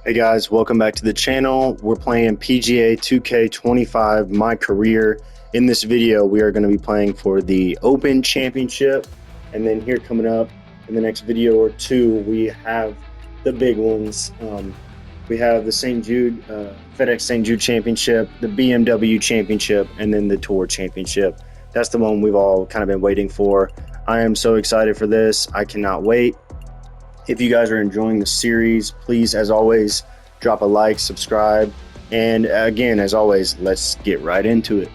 Hey guys, welcome back to the channel. We're playing PGA 2K25 MyCareer. In this video, we are going to be playing for the Open Championship. And then here coming up in the next video or two, we have the big ones. We have the St. Jude, FedEx St. Jude Championship, the BMW Championship, and then the Tour Championship. That's the one we've all kind of been waiting for. I am so excited for this. I cannot wait. If you guys are enjoying the series, please, as always, drop a like, subscribe, and again, as always, let's get right into it.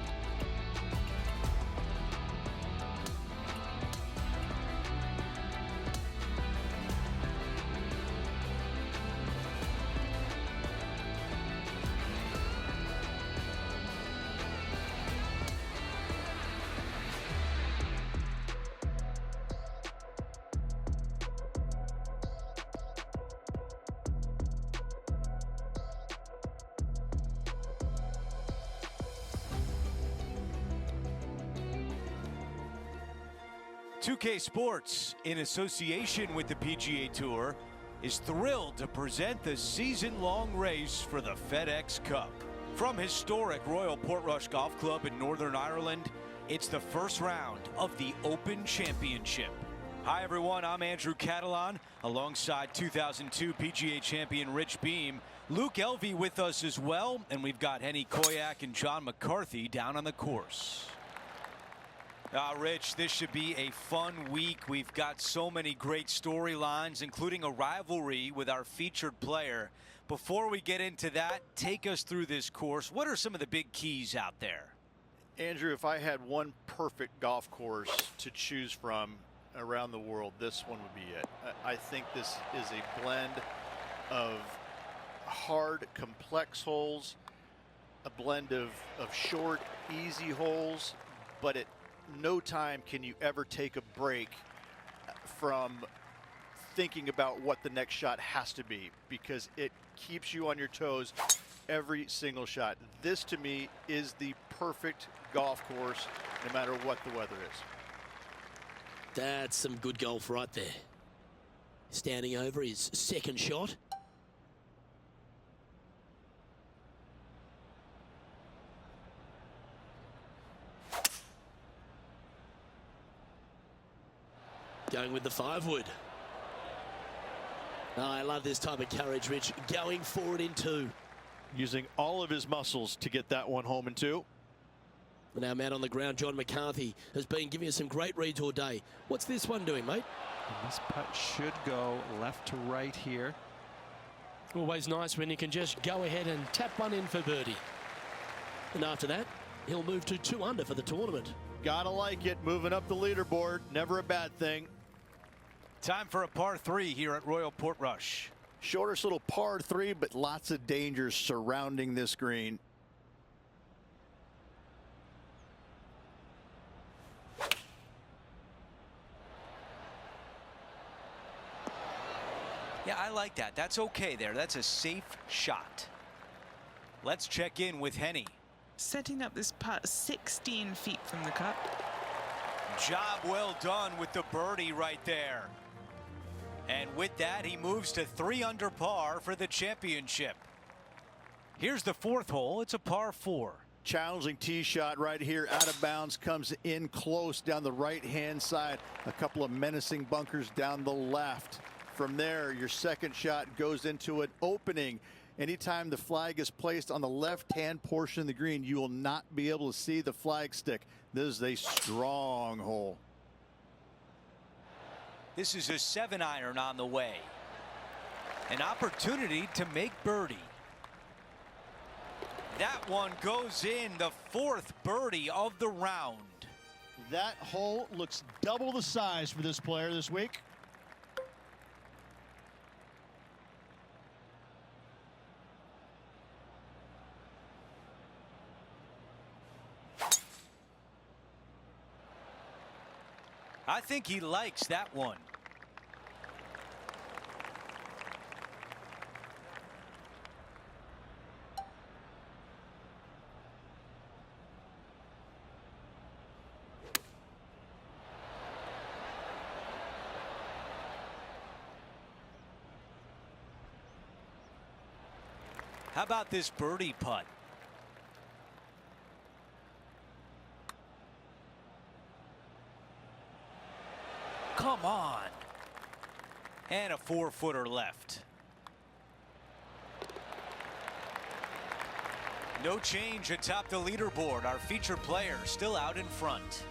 "2K Sports, in association with the PGA Tour, is thrilled to present the season-long race for the FedEx Cup. From historic Royal Portrush Golf Club in Northern Ireland, it's the first round of the Open Championship. Hi everyone, I'm Andrew Catalan, alongside 2002 PGA champion Rich Beem. Luke Elvey with us as well, and we've got Henny Koyak and John McCarthy down on the course. Rich, this should be a fun week. We've got so many great storylines, including a rivalry with our featured player. Before we get into that, take us through this course. What are some of the big keys out there? Andrew, if I had one perfect golf course to choose from around the world, this one would be it. I think this is a blend of hard, complex holes, a blend of short, easy holes, but at no time can you ever take a break from thinking about what the next shot has to be, because it keeps you on your toes every single shot. This to me is the perfect golf course no matter what the weather is. That's some good golf right there. Standing over his second shot. Going with the 5-wood. Oh, I love this type of courage, Rich. Going forward in two. Using all of his muscles to get that one home in two. And our man on the ground, John McCarthy, has been giving us some great reads all day. What's this one doing, mate? And this putt should go left to right here. Always nice when you can just go ahead and tap one in for birdie. And after that, he'll move to 2 under for the tournament. Gotta like it. Moving up the leaderboard. Never a bad thing. Time for a par 3 here at Royal Portrush. Shortest little par 3, but lots of dangers surrounding this green. Yeah, I like that. That's okay there. That's a safe shot. Let's check in with Henny. Setting up this putt 16 feet from the cup. Job well done with the birdie right there. And with that, he moves to 3 under par for the championship. Here's the 4th hole. It's a par 4. Challenging tee shot right here, out of bounds, comes in close down the right-hand side. A couple of menacing bunkers down the left. From there, your second shot goes into an opening. Anytime the flag is placed on the left-hand portion of the green, you will not be able to see the flag stick. This is a strong hole. This is a 7-iron on the way. An opportunity to make birdie. That one goes in, the 4th birdie of the round. That hole looks double the size for this player this week. I think he likes that one. How about this birdie putt? Come on. And a 4-footer left. No change atop the leaderboard. Our featured player still out in front.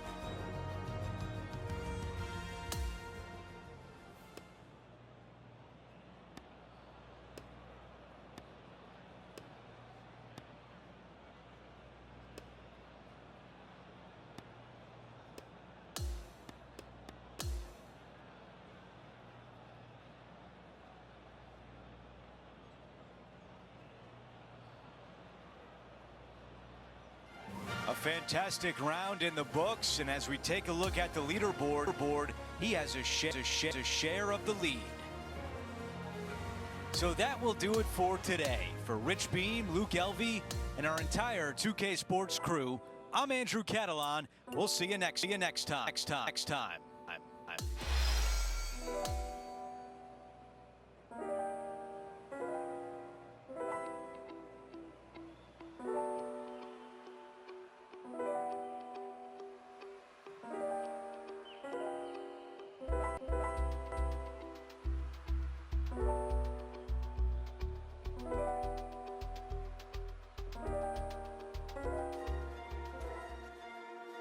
A fantastic round in the books, and as we take a look at the leaderboard, he has a share of the lead. So that will do it for today. For Rich Beam, Luke Elvey, and our entire 2K Sports crew, I'm Andrew Catalan. We'll see you next time.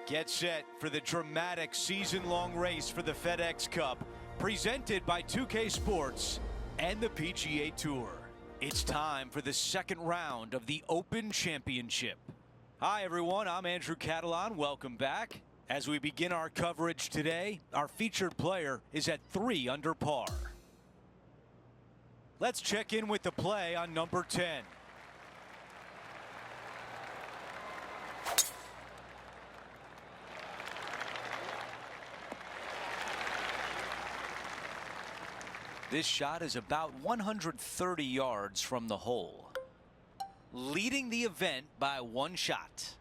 Get set for the dramatic season-long race for the FedEx Cup, presented by 2K Sports and the PGA Tour. It's time for the second round of the Open Championship. Hi, everyone. I'm Andrew Catalan. Welcome back. As we begin our coverage today, our featured player is at 3 under par. Let's check in with the play on number 10. This shot is about 130 yards from the hole, leading the event by 1 shot.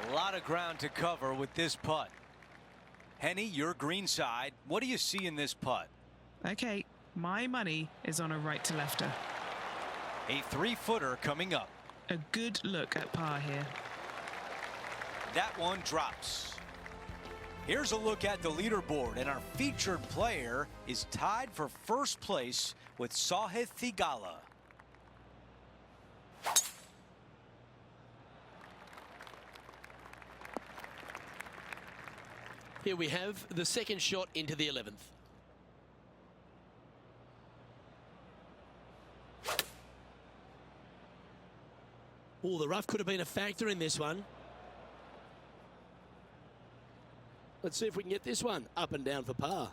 A lot of ground to cover with this putt. Henny, your green side. What do you see in this putt? Okay, my money is on a right to lefter. A 3-footer coming up. A good look at par here. That one drops. Here's a look at the leaderboard, and our featured player is tied for first place with Sahith Theegala. Here we have the second shot into the 11th. Oh, the rough could have been a factor in this one. Let's see if we can get this one up and down for par.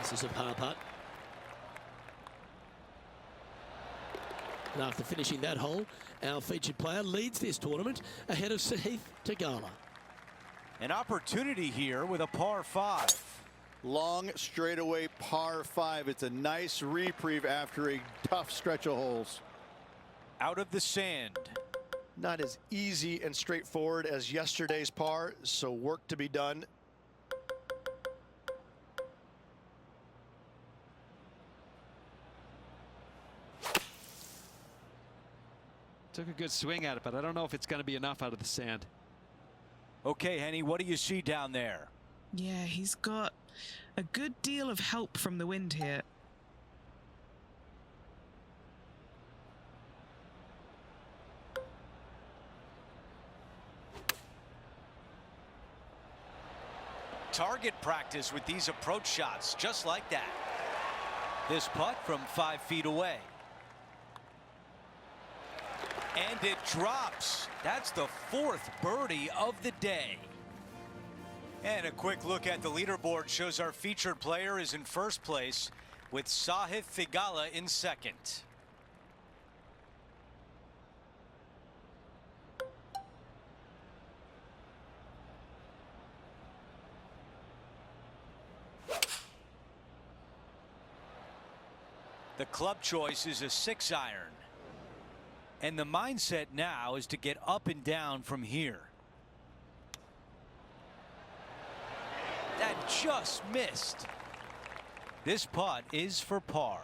This is a par putt. And after finishing that hole, our featured player leads this tournament ahead of Sahith Theegala. An opportunity here with a par 5. Long straightaway par 5. It's a nice reprieve after a tough stretch of holes. Out of the sand. Not as easy and straightforward as yesterday's par, so work to be done. Took a good swing at it, but I don't know if it's going to be enough out of the sand. Okay, Henny, what do you see down there? Yeah, he's got a good deal of help from the wind here. Target practice with these approach shots, just like that. This putt from 5 feet away. And it drops. That's the 4th birdie of the day. And a quick look at the leaderboard shows our featured player is in first place with Sahith Theegala in second. The club choice is a 6-iron. And the mindset now is to get up and down from here. That just missed. This putt is for par.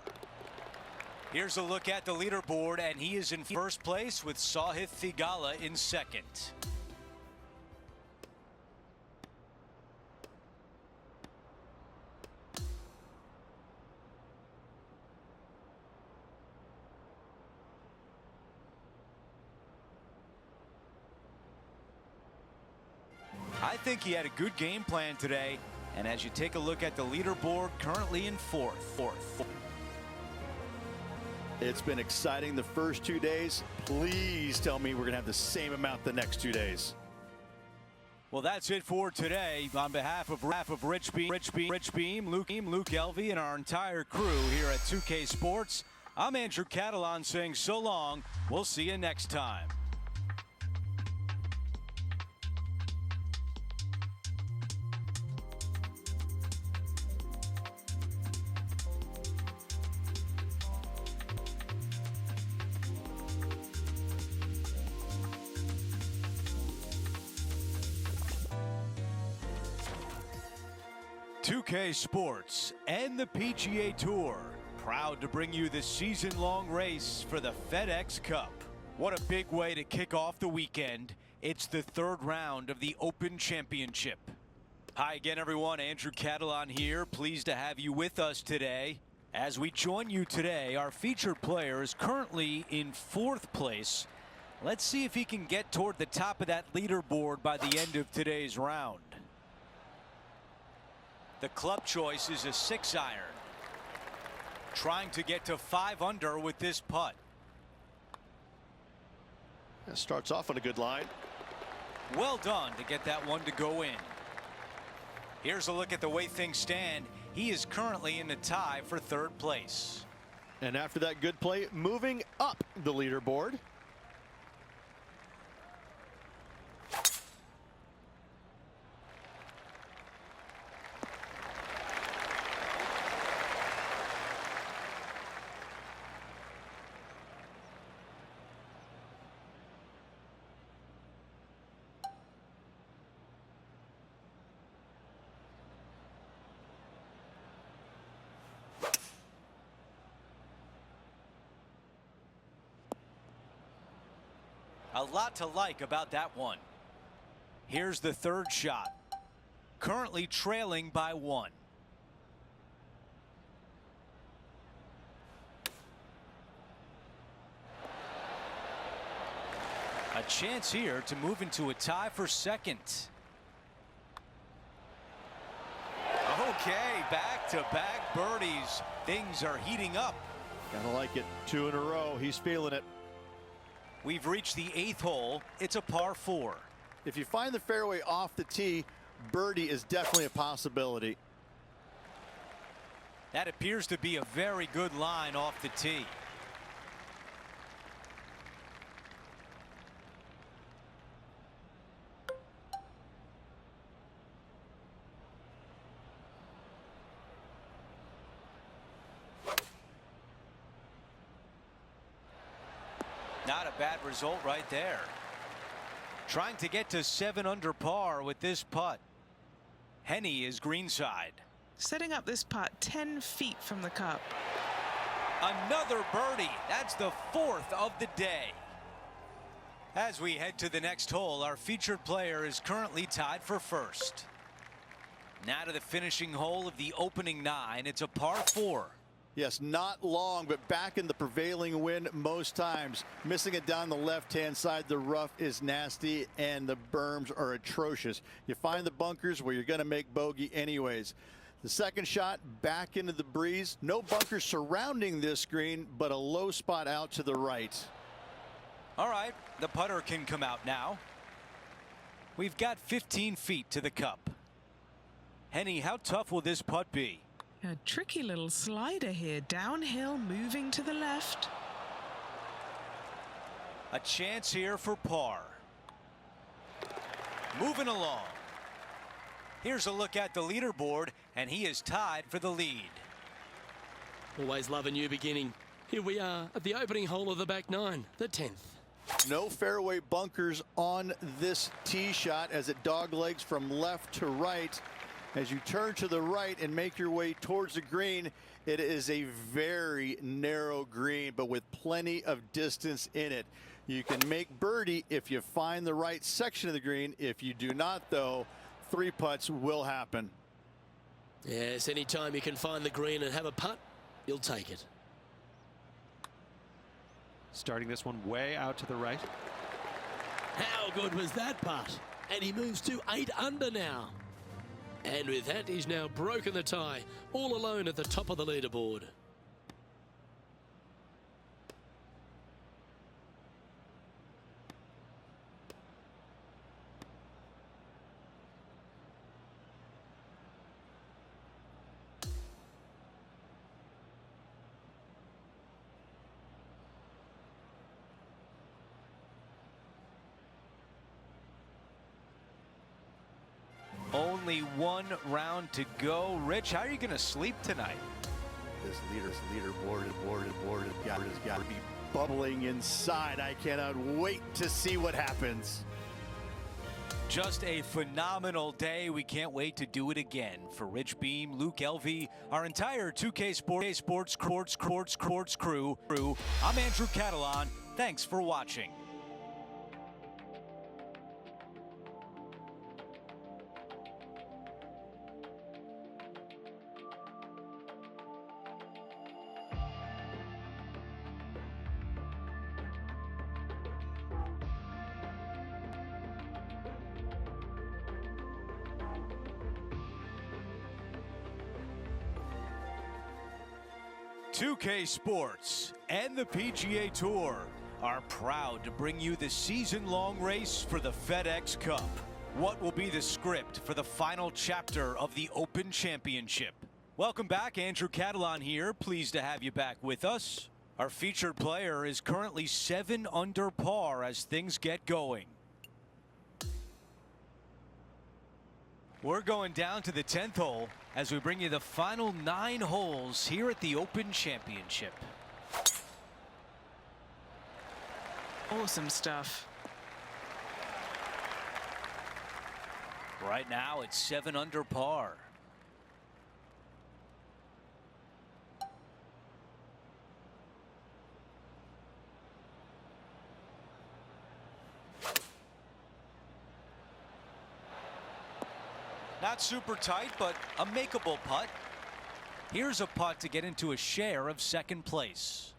Here's a look at the leaderboard, and he is in first place with Sahith Theegala in second. I think he had a good game plan today, and as you take a look at the leaderboard, currently in fourth. It's been exciting the first 2 days. Please tell me we're going to have the same amount the next 2 days. Well, that's it for today. On behalf of Rich Beam, Luke Elvey, and our entire crew here at 2K Sports, I'm Andrew Catalan saying so long. We'll see you next time. .2K Sports and the PGA Tour proud to bring you the season-long race for the FedEx Cup. What a big way to kick off the weekend. It's the third round of the Open Championship. Hi again, everyone. Andrew Catalan here. Pleased to have you with us today. As we join you today, our featured player is currently in fourth place. Let's see if he can get toward the top of that leaderboard by the end of today's round. The club choice is a 6-iron. Trying to get to 5 under with this putt. That starts off on a good line. Well done to get that one to go in. Here's a look at the way things stand. He is currently in the tie for third place. And after that good play, moving up the leaderboard. A lot to like about that one. Here's the third shot. Currently trailing by 1. A chance here to move into a tie for second. Okay, back-to-back birdies. Things are heating up. Gotta like it. 2 in a row. He's feeling it. We've reached the 8th hole. It's a par 4. If you find the fairway off the tee, birdie is definitely a possibility. That appears to be a very good line off the tee. Not a bad result right there. Trying to get to 7 under par with this putt. Henny is greenside. Setting up this putt 10 feet from the cup. Another birdie. That's the 4th of the day. As we head to the next hole, our featured player is currently tied for first. Now to the finishing hole of the opening 9. It's a par 4. Yes, not long, but back in the prevailing wind most times. Missing it down the left-hand side. The rough is nasty, and the berms are atrocious. You find the bunkers where you're going to make bogey anyways. The second shot back into the breeze. No bunkers surrounding this green, but a low spot out to the right. All right, the putter can come out now. We've got 15 feet to the cup. Henny, how tough will this putt be? A tricky little slider here, downhill, moving to the left. A chance here for par. Moving along. Here's a look at the leaderboard, and he is tied for the lead. Always love a new beginning. Here we are at the opening hole of the back nine, the 10th. No fairway bunkers on this tee shot as it doglegs from left to right. As you turn to the right and make your way towards the green, it is a very narrow green, but with plenty of distance in it. You can make birdie if you find the right section of the green. If you do not, though, 3 putts will happen. Yes, anytime you can find the green and have a putt, you'll take it. Starting this one way out to the right. How good was that putt? And he moves to 8 under now. And with that, he's now broken the tie, all alone at the top of the leaderboard. Only one round to go. Rich, how are you going to sleep tonight? This leaderboard has got to be bubbling inside. I cannot wait to see what happens. Just a phenomenal day. We can't wait to do it again. For Rich Beam, Luke Elvey, our entire 2K Sports crew, I'm Andrew Catalan. Thanks for watching. .2K Sports and the PGA Tour are proud to bring you the season-long race for the FedEx Cup. What will be the script for the final chapter of the Open Championship? Welcome back, Andrew Catalan here. Pleased to have you back with us. Our featured player is currently 7 under par as things get going. We're going down to the 10th hole as we bring you the final 9 holes here at the Open Championship. Awesome stuff. Right now it's 7 under par. Not super tight, but a makeable putt. Here's a putt to get into a share of second place.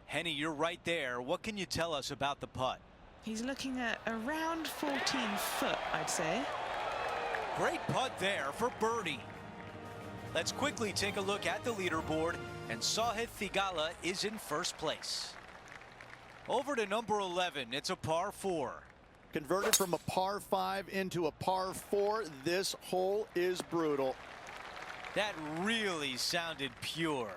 Henny, you're right there. What can you tell us about the putt? He's looking at around 14 foot, I'd say. Great putt there for birdie. Let's quickly take a look at the leaderboard, and Sahith Theegala is in first place. Over to number 11, it's a par 4. Converted from a par 5 into a par 4. This hole is brutal. That really sounded pure.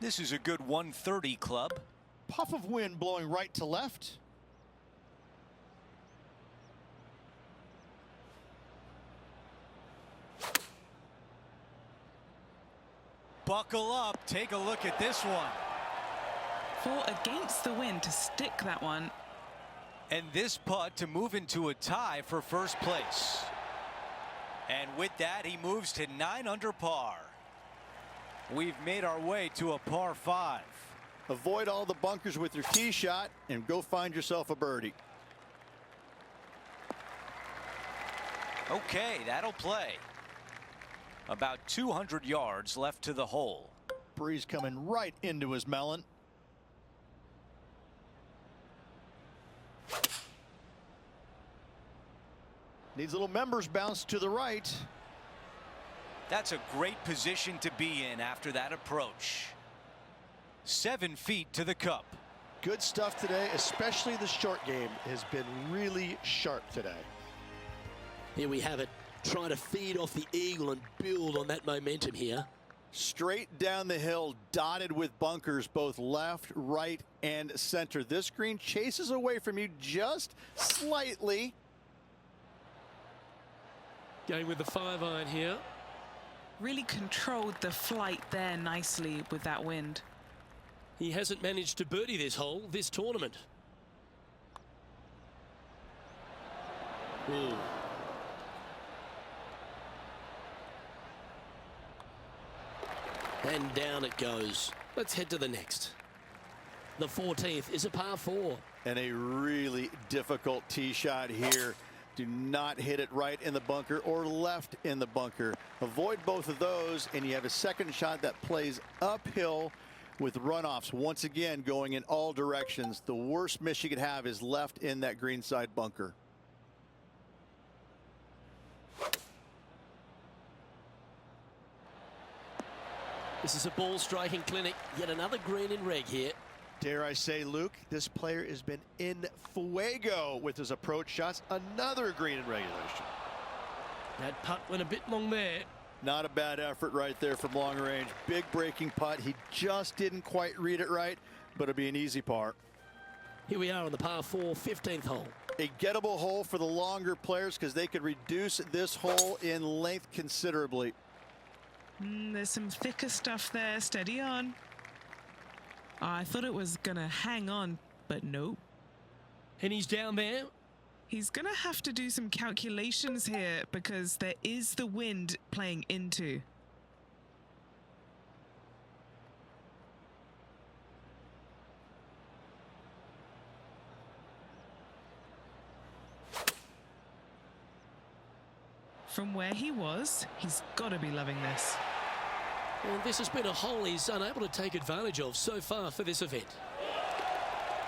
This is a good 130 club. Puff of wind blowing right to left. Buckle up. Take a look at this one. Fought against the wind to stick that one. And this putt to move into a tie for first place. And with that, he moves to 9 under par. We've made our way to a par 5. Avoid all the bunkers with your tee shot and go find yourself a birdie. Okay, that'll play. About 200 yards left to the hole. Breeze coming right into his melon. Needs a little members bounce to the right. That's a great position to be in after that approach. 7 feet to the cup. Good stuff today, especially the short game has been really sharp today. Here we have it, trying to feed off the eagle and build on that momentum here. Straight down the hill, dotted with bunkers, both left, right, and center. This green chases away from you just slightly. Going with the 5-iron here. Really controlled the flight there nicely with that wind. He hasn't managed to birdie this hole this tournament. Ooh. And down it goes. Let's head to the next. The 14th is a par 4. And a really difficult tee shot here. Do not hit it right in the bunker or left in the bunker. Avoid both of those, and you have a second shot that plays uphill with runoffs. Once again, going in all directions. The worst miss you could have is left in that greenside bunker. This is a ball striking clinic. Yet another green in reg here. Dare I say, Luke, this player has been in fuego with his approach shots. Another green in regulation. That putt went a bit long there. Not a bad effort right there from long range. Big breaking putt. He just didn't quite read it right, but it'll be an easy par. Here we are on the par 4, 15th hole. A gettable hole for the longer players because they could reduce this hole in length considerably. There's some thicker stuff there. Steady on. I thought it was gonna hang on, but nope. And he's down there. He's gonna have to do some calculations here because there is the wind playing into. From where he was, he's got to be loving this. Well, this has been a hole he's unable to take advantage of so far for this event.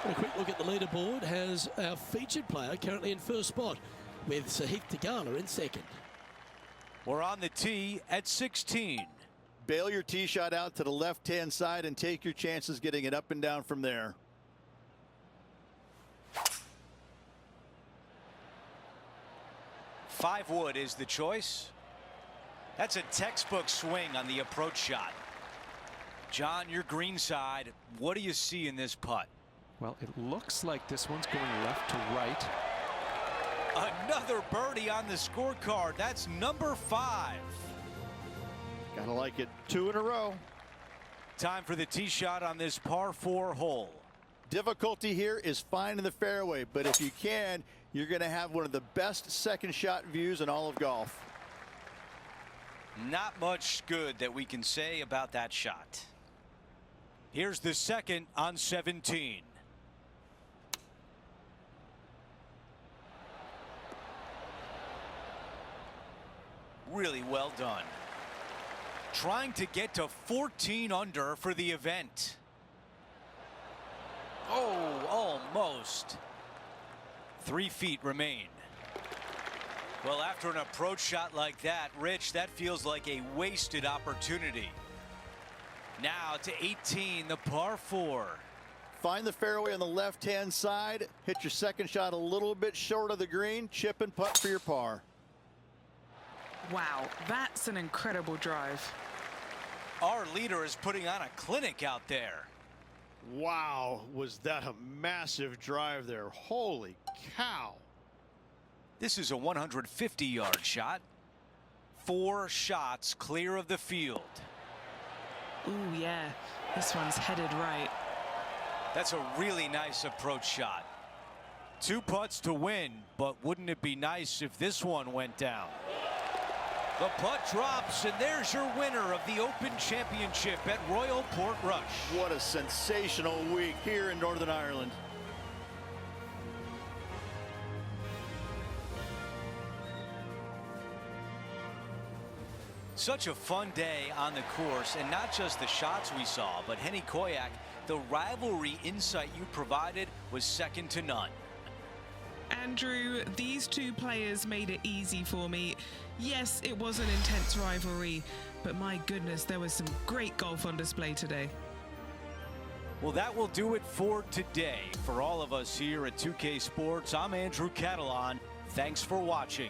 And a quick look at the leaderboard has our featured player currently in first spot with Sahith Theegala in second. We're on the tee at 16. Bail your tee shot out to the left-hand side and take your chances getting it up and down from there. Five wood is the choice. That's a textbook swing on the approach shot. John, your green side, what do you see in this putt? Well, it looks like this one's going left to right. Another birdie on the scorecard. That's number 5. Gotta like it. 2 in a row. Time for the tee shot on this par 4 hole. Difficulty here is finding the fairway, but if you can, you're going to have one of the best second shot views in all of golf. Not much good that we can say about that shot. Here's the second on 17. Really well done. Trying to get to 14 under for the event. Oh, almost. 3 feet remain. Well, after an approach shot like that, Rich, that feels like a wasted opportunity. Now to 18, the par 4. Find the fairway on the left-hand side. Hit your second shot a little bit short of the green. Chip and putt for your par. Wow, that's an incredible drive. Our leader is putting on a clinic out there. Wow, was that a massive drive there. Holy cow. This is a 150-yard shot. 4 shots clear of the field. Ooh, yeah, this one's headed right. That's a really nice approach shot. 2 putts to win, but wouldn't it be nice if this one went down? The putt drops, and there's your winner of the Open Championship at Royal Portrush. What a sensational week here in Northern Ireland. Such a fun day on the course, and not just the shots we saw, but Henny Koyak, the rivalry insight you provided was second to none. Andrew, these 2 players made it easy for me. Yes, it was an intense rivalry, but my goodness, there was some great golf on display today. Well, that will do it for today. For all of us here at 2K Sports, I'm Andrew Catalan. Thanks for watching.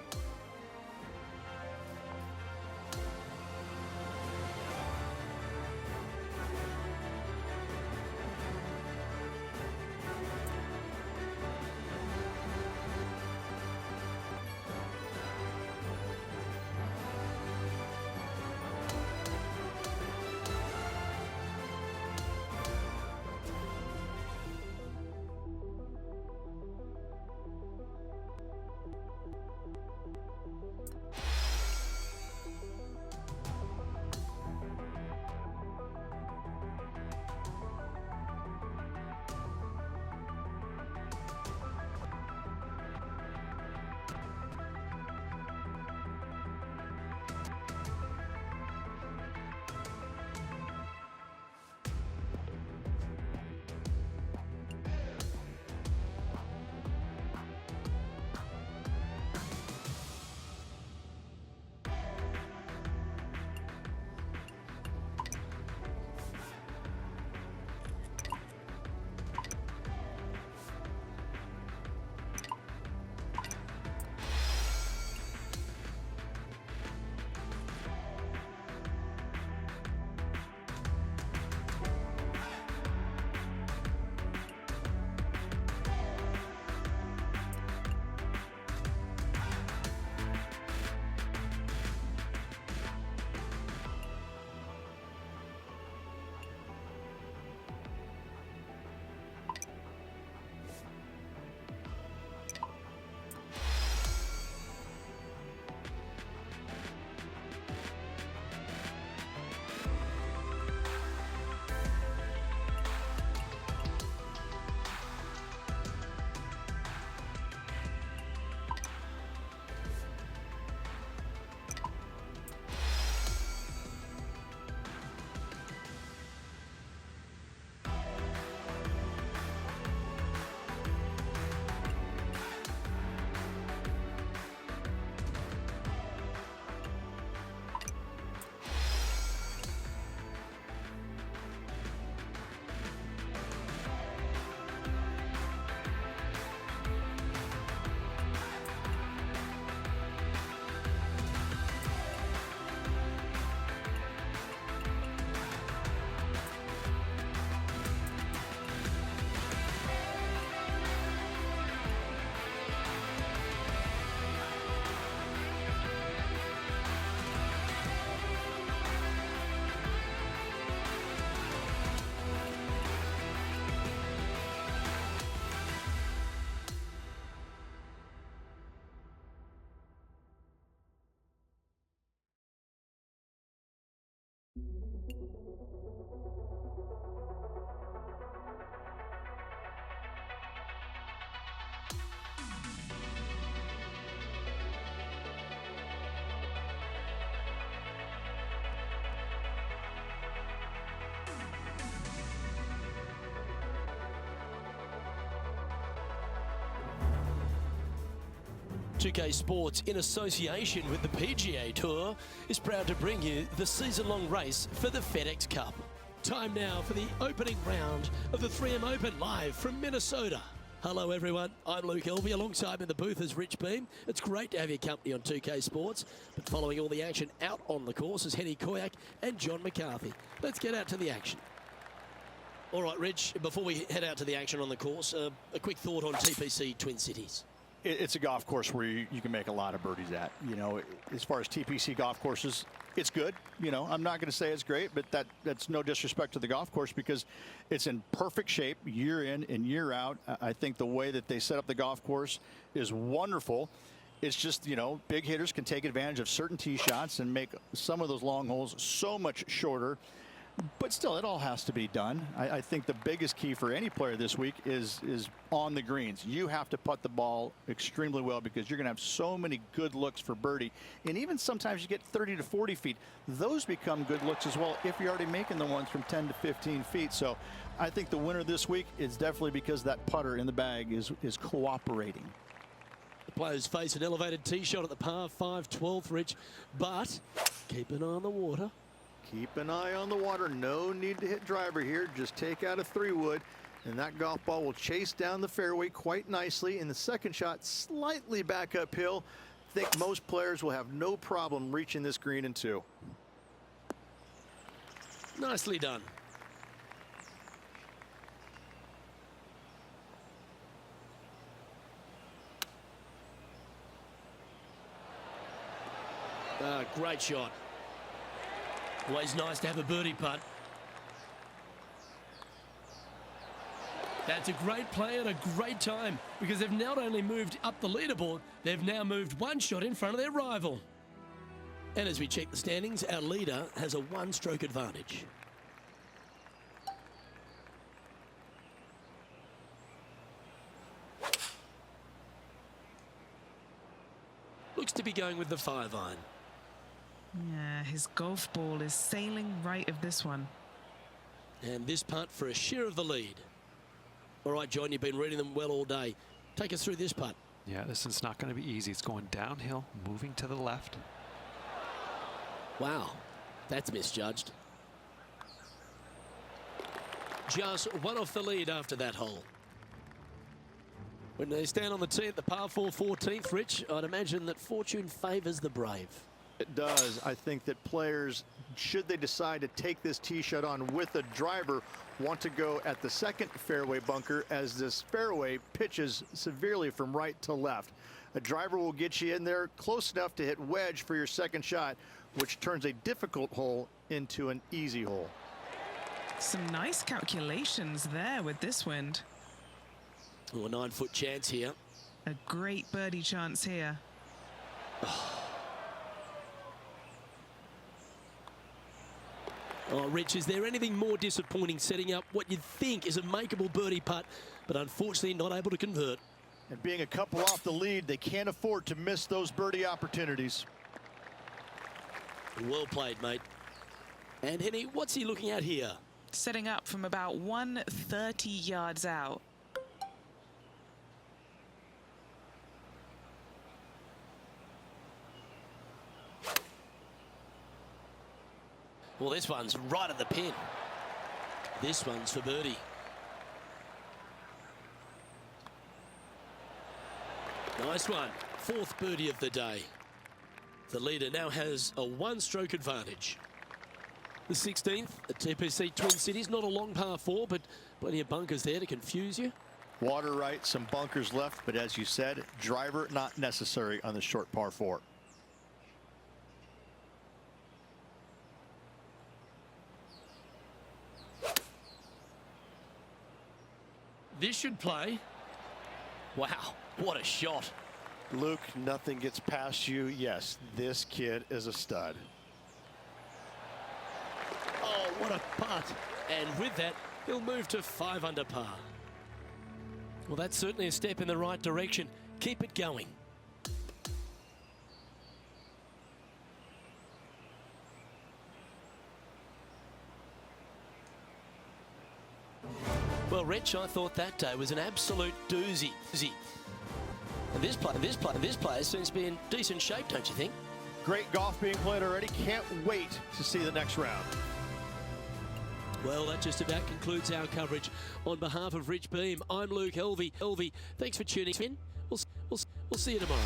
2K Sports, in association with the PGA Tour, is proud to bring you the season-long race for the FedEx Cup. Time now for the opening round of the 3M Open, live from Minnesota. Hello everyone, I'm Luke Elvey. Alongside me in the booth is Rich Beam. It's great to have your company on 2K Sports, but following all the action out on the course is Henny Koyak and John McCarthy. Let's get out to the action. All right, Rich, before we head out to the action on the course, a quick thought on TPC Twin Cities. It's a golf course where you can make a lot of birdies at. You know, as far as TPC golf courses, it's good. You know, I'm not going to say it's great, but that's no disrespect to the golf course because it's in perfect shape year in and year out. I think the way that they set up the golf course is wonderful. It's just, you know, big hitters can take advantage of certain tee shots and make some of those long holes so much shorter. But still, it all has to be done. I think the biggest key for any player this week is on the greens. You have to putt the ball extremely well because you're going to have so many good looks for birdie. And even sometimes you get 30 to 40 feet. Those become good looks as well if you're already making the ones from 10 to 15 feet. So I think the winner this week is definitely because that putter in the bag is cooperating. The players face an elevated tee shot at the par 5 12th, Rich, but keep an eye on the water. Keep an eye on the water. No need to hit driver here. Just take out a 3-wood, and that golf ball will chase down the fairway quite nicely. In the second shot, slightly back uphill. I think most players will have no problem reaching this green in 2. Nicely done. Great shot. Always nice to have a birdie putt. That's a great play at a great time because they've not only moved up the leaderboard, they've now moved one shot in front of their rival. And as we check the standings, our leader has a 1-stroke advantage. Looks to be going with the 5-iron. Yeah, his golf ball is sailing right of this one. And this putt for a share of the lead. All right, John, you've been reading them well all day. Take us through this putt. Yeah, this is not going to be easy. It's going downhill, moving to the left. Wow, that's misjudged. Just one off the lead after that hole. When they stand on the tee at the par 4 14th, Rich, I'd imagine that fortune favours the brave. It does. I think that players, should they decide to take this tee shot on with a driver, want to go at the second fairway bunker as this fairway pitches severely from right to left. A driver will get you in there close enough to hit wedge for your second shot, which turns a difficult hole into an easy hole. Some nice calculations there with this wind. Oh, a 9-foot chance here. A great birdie chance here. Oh, Rich, is there anything more disappointing setting up what you'd think is a makeable birdie putt, but unfortunately not able to convert? And being a couple off the lead, they can't afford to miss those birdie opportunities. Well played, mate. And Henny, what's he looking at here? Setting up from about 130 yards out. Well, this one's right at the pin. This one's for birdie. Nice one. 4th birdie of the day. The leader now has a 1-stroke advantage. The 16th at TPC Twin Cities. Not a long par 4, but plenty of bunkers there to confuse you. Water right, some bunkers left, but as you said, driver not necessary on the short par 4. This should play. Wow, what a shot. Luke, nothing gets past you. Yes, this kid is a stud. Oh, what a putt. And with that, he'll move to 5 under par. Well, that's certainly a step in the right direction. Keep it going. Well, Rich, I thought that day was an absolute doozy. And this player seems to be in decent shape, don't you think? Great golf being played already. Can't wait to see the next round. Well, that just about concludes our coverage. On behalf of Rich Beam, I'm Luke Helvey. Thanks for tuning in. We'll see you tomorrow.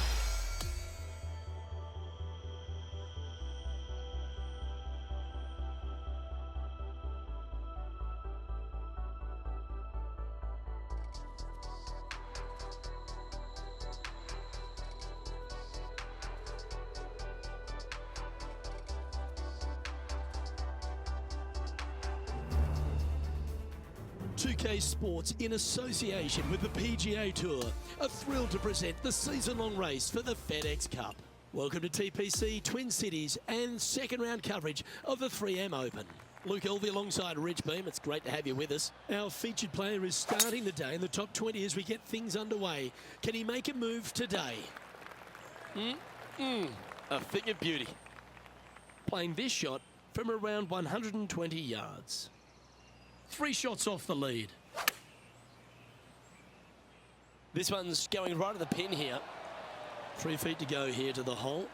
.2K Sports, in association with the PGA Tour, are thrilled to present the season-long race for the FedEx Cup. Welcome to TPC Twin Cities and second round coverage of the 3M Open. Luke Elvey alongside Rich Beam. It's great to have you with us. Our featured player is starting the day in the top 20 as we get things underway. Can he make a move today? A thing of beauty. Playing this shot from around 120 yards. 3 shots off the lead. This one's going right at the pin here. 3 feet to go here to the hole.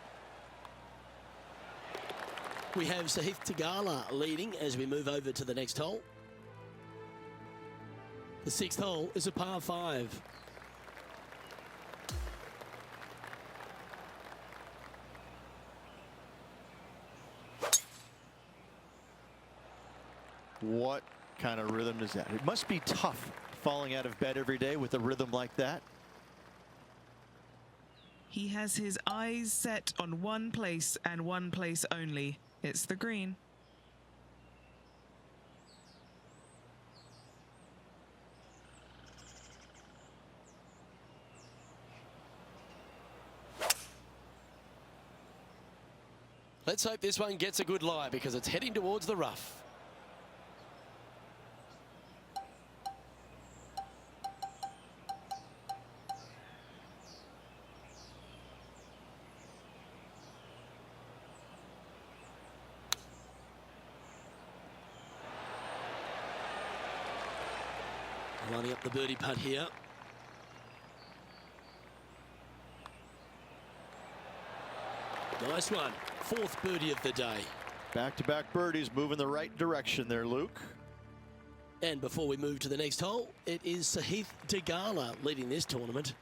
We have Sahith Theegala leading as we move over to the next hole. The 6th hole is a par 5. What kind of rhythm is that? It must be tough falling out of bed every day with a rhythm like that. He has his eyes set on one place and one place only. It's the green. Let's hope this one gets a good lie because it's heading towards the rough. Lining up the birdie putt here. Nice one. 4th birdie of the day. Back-to-back birdies, moving the right direction there, Luke. And before we move to the next hole, it is Sahith Theegala leading this tournament.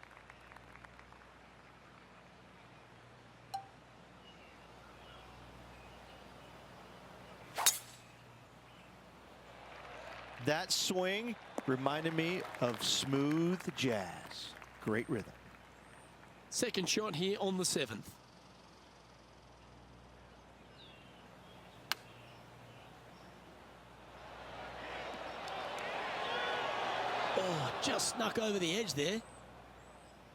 That swing reminded me of smooth jazz. Great rhythm. Second shot here on the 7th. Oh, just snuck over the edge there.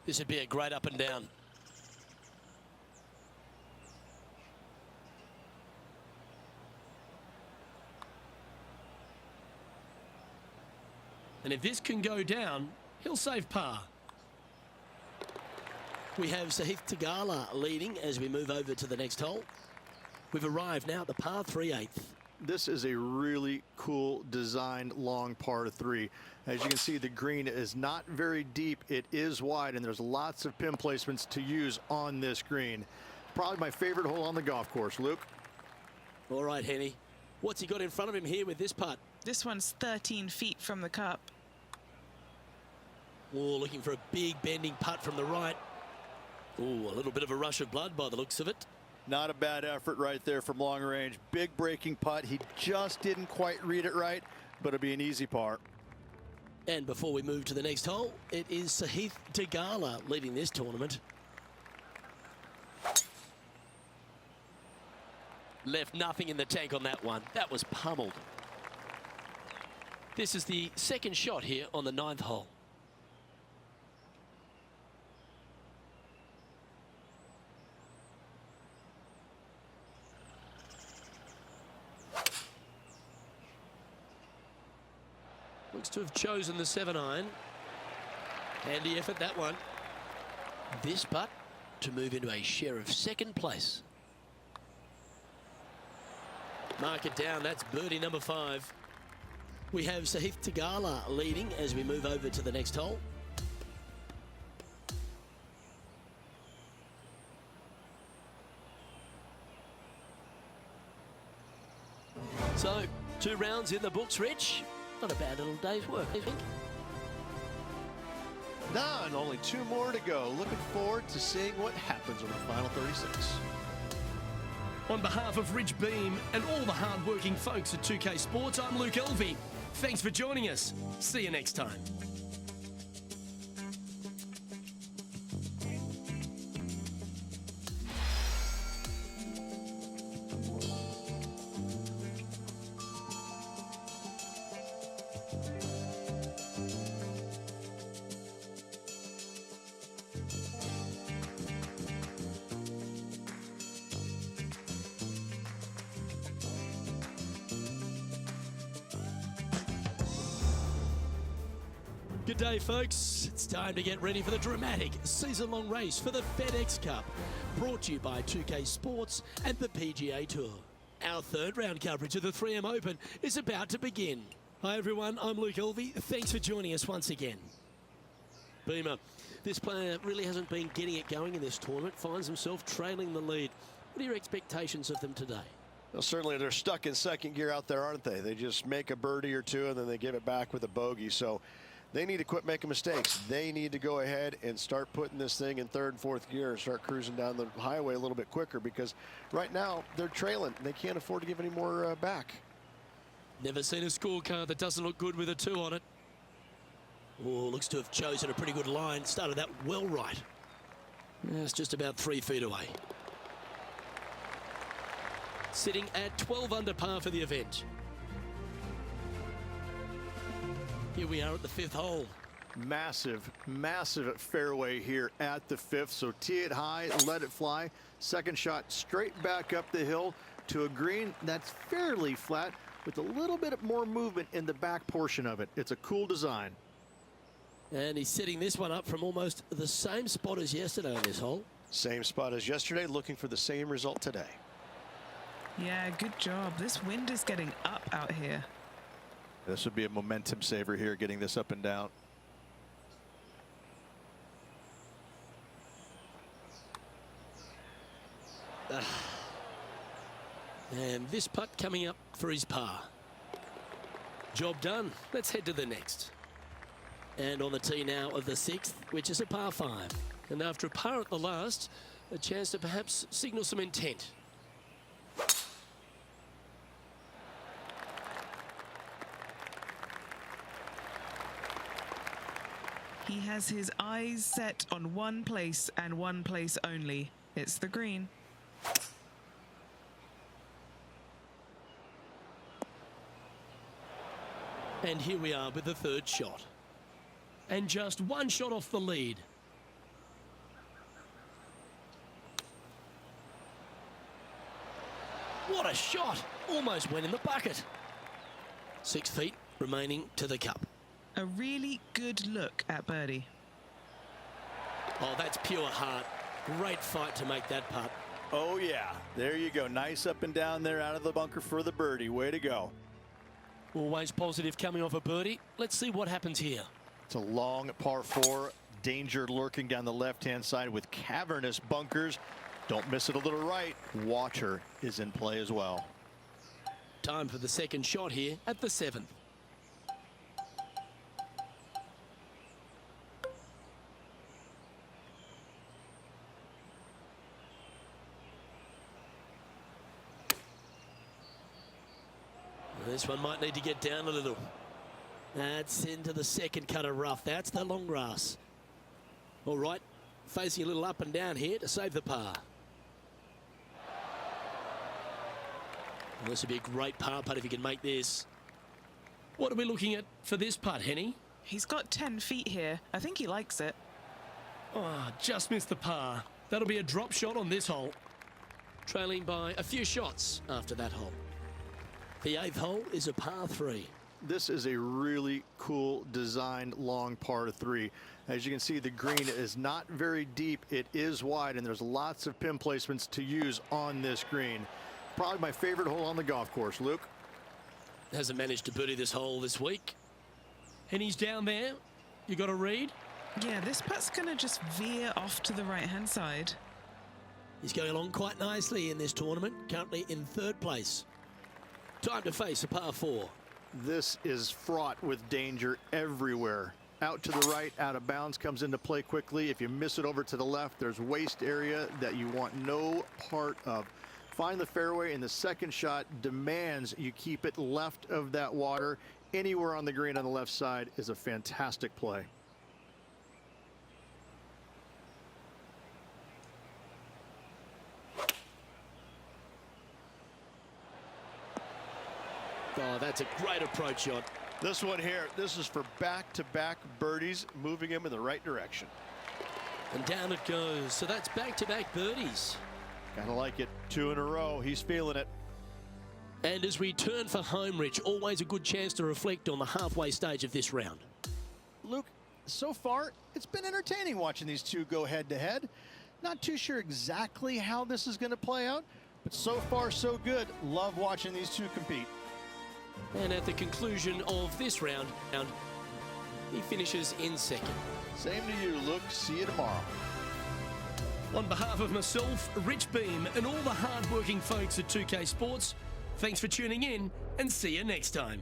This would be a great up and down. And if this can go down, he'll save par. We have Sahith Theegala leading as we move over to the next hole. We've arrived now at the par 3/8. This is a really cool designed long par 3. As you can see, the green is not very deep. It is wide, and there's lots of pin placements to use on this green. Probably my favorite hole on the golf course. Luke? All right, Henny. What's he got in front of him here with this putt? This one's 13 feet from the cup. Oh, looking for a big bending putt from the right. Oh, a little bit of a rush of blood by the looks of it. Not a bad effort right there from long range. Big breaking putt. He just didn't quite read it right, but it'll be an easy par. And before we move to the next hole, it is Sahith Theegala leading this tournament. Left nothing in the tank on that one. That was pummeled. This is the second shot here on the 9th hole. Looks to have chosen the 7-iron. Handy effort, that one. This putt to move into a share of second place. Mark it down, that's birdie number 5. We have Sahith Theegala leading as we move over to the next hole. So, 2 rounds in the books, Rich. Not a bad little day's work, I think. Now, and only 2 more to go. Looking forward to seeing what happens over the final 36. On behalf of Rich Beam and all the hard-working folks at 2K Sports, I'm Luke Elvey. Thanks for joining us. See you next time. Good day, folks. It's time to get ready for the dramatic season-long race for the FedEx Cup, brought to you by 2K Sports and the PGA Tour. Our third round coverage of the 3M Open is about to begin. Hi, everyone. I'm Luke Elvey. Thanks for joining us once again. Beamer, this player really hasn't been getting it going in this tournament, finds himself trailing the lead. What are your expectations of them today? Well, certainly they're stuck in second gear out there, aren't they? They just make a birdie or two and then they give it back with a bogey. So they need to quit making mistakes. They need to go ahead and start putting this thing in third and fourth gear and start cruising down the highway a little bit quicker, because right now they're trailing. They can't afford to give any more back. Never seen a scorecard that doesn't look good with a 2 on it. Oh, looks to have chosen a pretty good line. Started that well right. It's just about 3 feet away. Sitting at 12 under par for the event. Here we are at the 5th hole. Massive, massive fairway here at the 5th. So tee it high, let it fly. Second shot straight back up the hill to a green that's fairly flat with a little bit more movement in the back portion of it. It's a cool design. And he's setting this one up from almost the same spot as yesterday on this hole. Same spot as yesterday, looking for the same result today. Yeah, good job. This wind is getting up out here. This would be a momentum saver here, getting this up and down. And this putt coming up for his par. Job done. Let's head to the next. And on the tee now of the 6th, which is a par 5. And after a par at the last, a chance to perhaps signal some intent. He has his eyes set on one place and one place only. It's the green. And here we are with the 3rd shot. And just 1 shot off the lead. What a shot! Almost went in the bucket. 6 feet remaining to the cup. A really good look at birdie. Oh, that's pure heart. Great fight to make that putt. Oh yeah, there you go. Nice up and down there out of the bunker for the birdie. Way to go. Always positive coming off a birdie. Let's see what happens here. It's a long par 4. Danger lurking down the left-hand side with cavernous bunkers. Don't miss it a little right. Water is in play as well. Time for the 2nd shot here at the 7th. This one might need to get down a little. That's into the 2nd cut of rough. That's the long grass. All right, facing a little up and down here to save the par. Well, this would be a great par putt if he can make this. What are we looking at for this putt, Henny? He's got 10 feet here. I think he likes it. Oh, just missed the par. That'll be a drop shot on this hole. Trailing by a few shots after that hole. The 8th hole is a par 3. This is a really cool designed long par 3. As you can see, the green is not very deep. It is wide, and there's lots of pin placements to use on this green. Probably my favorite hole on the golf course. Luke? Hasn't managed to birdie this hole this week. And he's down there. You got a read? Yeah, this putt's going to just veer off to the right-hand side. He's going along quite nicely in this tournament, currently in 3rd place. Time to face a par 4. This is fraught with danger everywhere. Out to the right, out of bounds comes into play quickly. If you miss it over to the left, there's waste area that you want no part of. Find the fairway, and the second shot demands you keep it left of that water. Anywhere on the green on the left side is a fantastic play. Oh, that's a great approach shot. This one here, this is for back-to-back birdies, moving him in the right direction. And down it goes. So that's back-to-back birdies. Gotta like it. 2 in a row. He's feeling it. And as we turn for home, Rich, always a good chance to reflect on the halfway stage of this round. Luke, so far, it's been entertaining watching these two go head-to-head. Not too sure exactly how this is going to play out, but so far, so good. Love watching these two compete. And at the conclusion of this round, he finishes in second. Same to you, Luke. See you tomorrow. On behalf of myself, Rich Beam, and all the hard-working folks at 2K Sports, thanks for tuning in, and see you next time.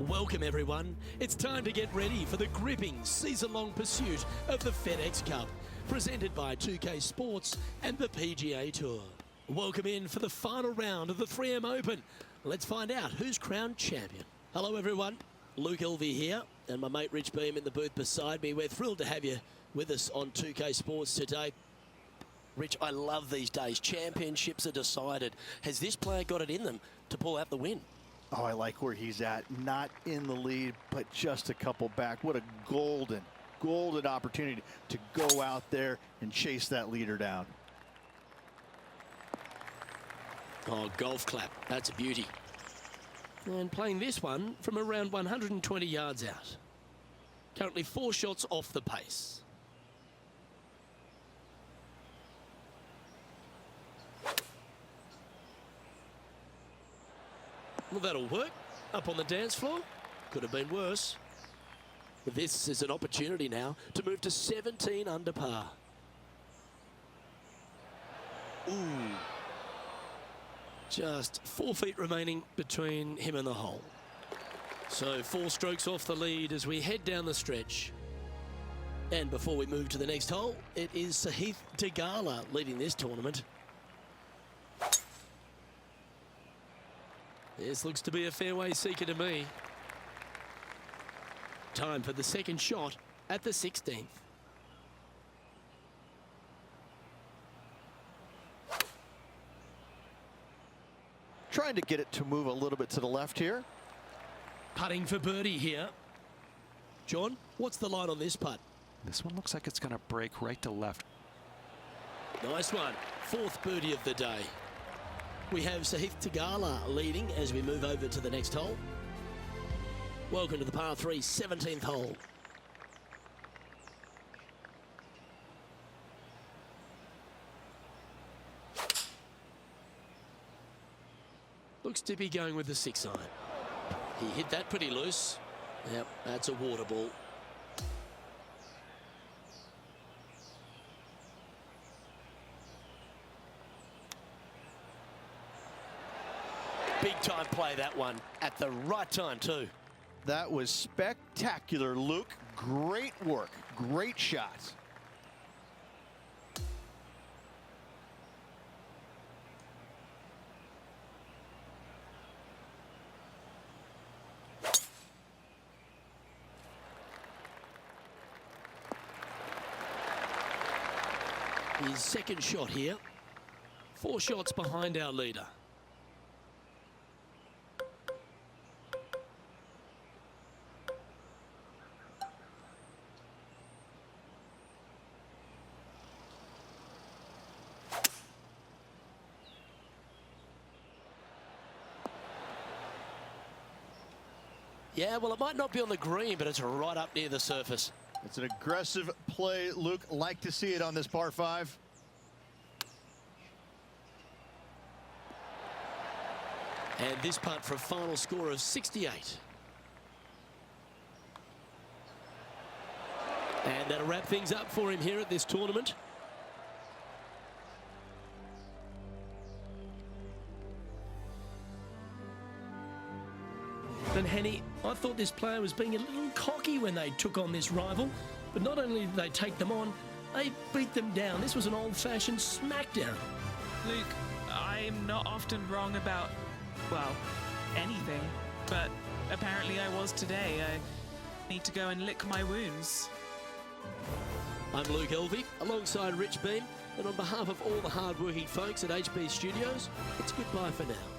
Welcome everyone. It's time to get ready for the gripping season-long pursuit of the FedEx Cup, presented by 2K Sports and the PGA Tour. Welcome in for the final round of the 3M Open. Let's find out who's crowned champion. Hello everyone, Luke Elvey here, and my mate Rich Beam in the booth beside me. We're thrilled to have you with us on 2K Sports today. Rich, I love these days. Championships are decided. Has this player got it in them to pull out the win? Oh, I like where he's at. Not in the lead, but just a couple back. What a golden opportunity to go out there and chase that leader down. Oh, golf clap. That's a beauty. And playing this one from around 120 yards out. Currently 4 shots off the pace. Well, that'll work. Up on the dance floor. Could have been worse. But this is an opportunity now to move to 17 under par. Ooh. Just 4 feet remaining between him and the hole. So 4 strokes off the lead as we head down the stretch. And before we move to the next hole, it is Sahith Theegala leading this tournament. This looks to be a fairway seeker to me. Time for the second shot at the 16th. Trying to get it to move a little bit to the left here. Putting for birdie here. John, what's the line on this putt? This one looks like it's going to break right to left. Nice one. 4th birdie of the day. We have Sahith Theegala leading as we move over to the next hole. Welcome to the par 3 17th hole. Looks to be going with the 6 iron. He hit that pretty loose. Yep, that's a water ball. Big time play, that one, at the right time too. That was spectacular, Luke. Great work. Great shot. His second shot here. 4 shots behind our leader. Yeah, well, it might not be on the green, but it's right up near the surface. It's an aggressive play, Luke. Like to see it on this par 5. And this putt for a final score of 68. And that'll wrap things up for him here at this tournament. And Henny, I thought this player was being a little cocky when they took on this rival, but not only did they take them on, they beat them down. This was an old-fashioned smackdown. Luke, I'm not often wrong about, well, anything, but apparently I was today. I need to go and lick my wounds. I'm Luke Elvey, alongside Rich Beam, and on behalf of all the hard-working folks at HB Studios, it's goodbye for now.